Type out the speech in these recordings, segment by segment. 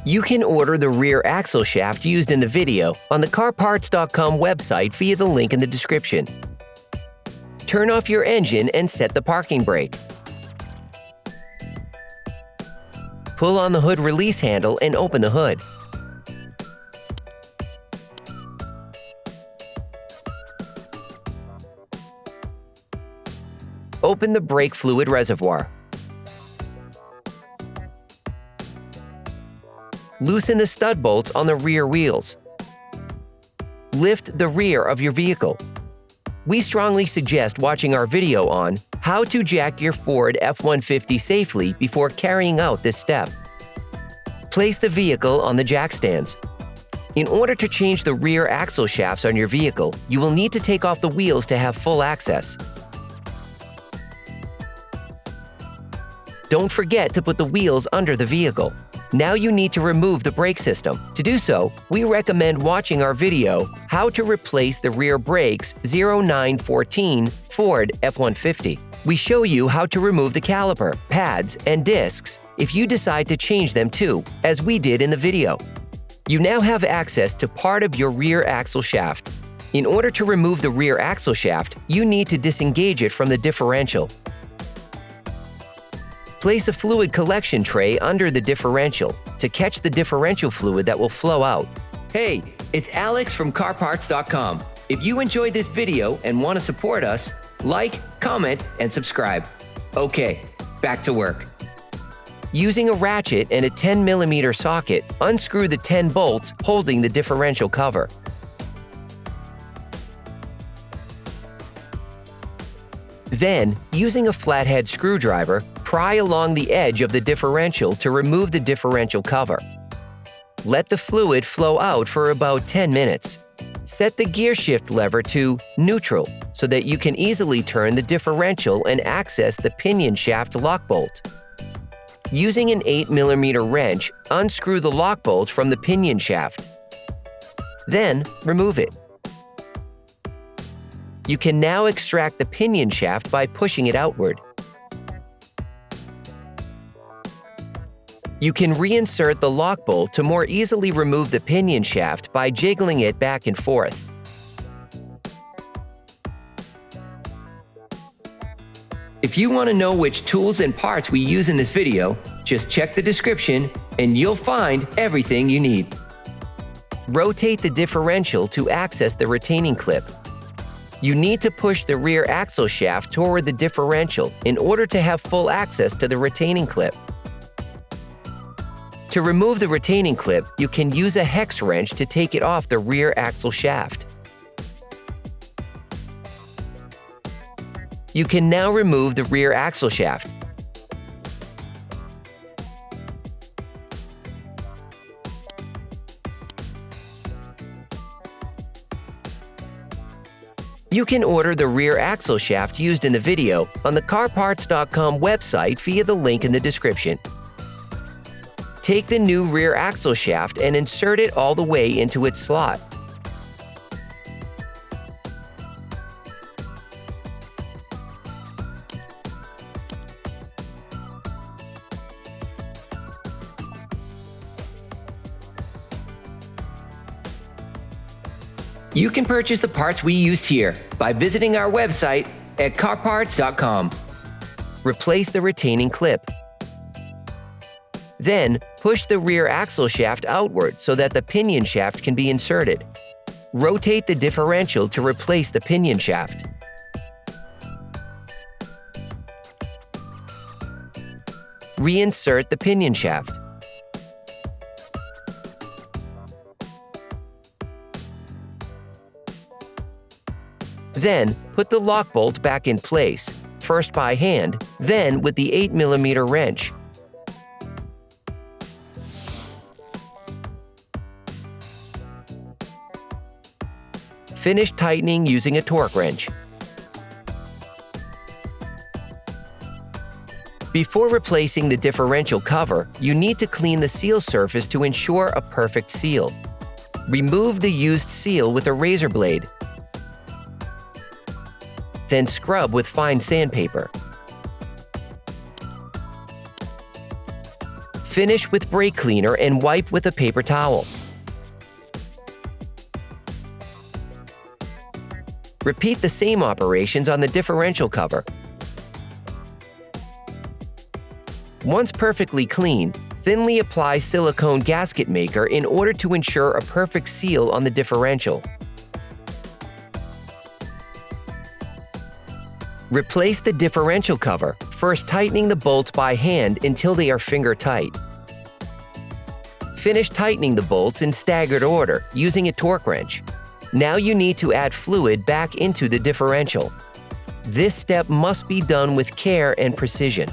You can order the rear axle shaft used in the video on the CarParts.com website via the link in the description. Turn off your engine and set the parking brake. Pull on the hood release handle and open the hood. Open the brake fluid reservoir. Loosen the stud bolts on the rear wheels. Lift the rear of your vehicle. We strongly suggest watching our video on how to jack your Ford F-150 safely before carrying out this step. Place the vehicle on the jack stands. In order to change the rear axle shafts on your vehicle, you will need to take off the wheels to have full access. Don't forget to put the wheels under the vehicle. Now you need to remove the brake system. To do so, we recommend watching our video, How to Replace the Rear Brakes 0914 Ford F-150. We show you how to remove the caliper, pads, and discs if you decide to change them too, as we did in the video. You now have access to part of your rear axle shaft. In order to remove the rear axle shaft, you need to disengage it from the differential. Place a fluid collection tray under the differential to catch the differential fluid that will flow out. Hey, it's Alex from CarParts.com. If you enjoyed this video and want to support us, like, comment, and subscribe. Okay, back to work. Using a ratchet and a 10mm socket, unscrew the 10 bolts holding the differential cover. Then, using a flathead screwdriver, pry along the edge of the differential to remove the differential cover. Let the fluid flow out for about 10 minutes. Set the gear shift lever to neutral so that you can easily turn the differential and access the pinion shaft lock bolt. Using an 8mm wrench, unscrew the lock bolt from the pinion shaft. Then, remove it. You can now extract the pinion shaft by pushing it outward. You can reinsert the lock bolt to more easily remove the pinion shaft by jiggling it back and forth. If you want to know which tools and parts we use in this video, just check the description and you'll find everything you need. Rotate the differential to access the retaining clip. You need to push the rear axle shaft toward the differential in order to have full access to the retaining clip. To remove the retaining clip, you can use a hex wrench to take it off the rear axle shaft. You can now remove the rear axle shaft. You can order the rear axle shaft used in the video on the CarParts.com website via the link in the description. Take the new rear axle shaft and insert it all the way into its slot. You can purchase the parts we used here by visiting our website at CarParts.com. Replace the retaining clip. Then, push the rear axle shaft outward so that the pinion shaft can be inserted. Rotate the differential to replace the pinion shaft. Reinsert the pinion shaft. Then, put the lock bolt back in place, first by hand, then with the 8mm wrench. Finish tightening using a torque wrench. Before replacing the differential cover, you need to clean the seal surface to ensure a perfect seal. Remove the used seal with a razor blade. Then scrub with fine sandpaper. Finish with brake cleaner and wipe with a paper towel. Repeat the same operations on the differential cover. Once perfectly clean, thinly apply silicone gasket maker in order to ensure a perfect seal on the differential. Replace the differential cover, first tightening the bolts by hand until they are finger tight. Finish tightening the bolts in staggered order using a torque wrench. Now you need to add fluid back into the differential. This step must be done with care and precision.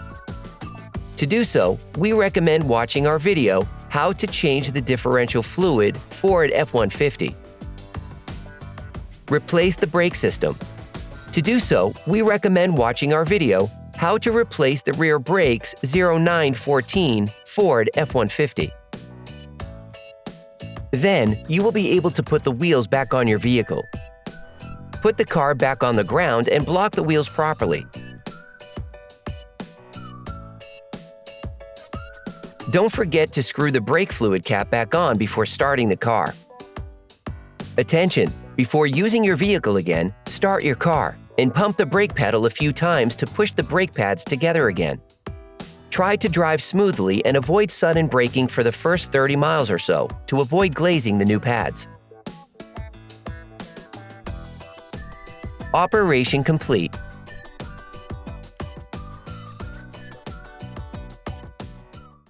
To do so, we recommend watching our video, How to Change the Differential Fluid Ford F150. Replace the brake system. To do so, we recommend watching our video, How to Replace the Rear Brakes 0914 Ford F150. Then, you will be able to put the wheels back on your vehicle. Put the car back on the ground and block the wheels properly. Don't forget to screw the brake fluid cap back on before starting the car. Attention! Before using your vehicle again, start your car and pump the brake pedal a few times to push the brake pads together again. Try to drive smoothly and avoid sudden braking for the first 30 miles or so to avoid glazing the new pads. Operation complete.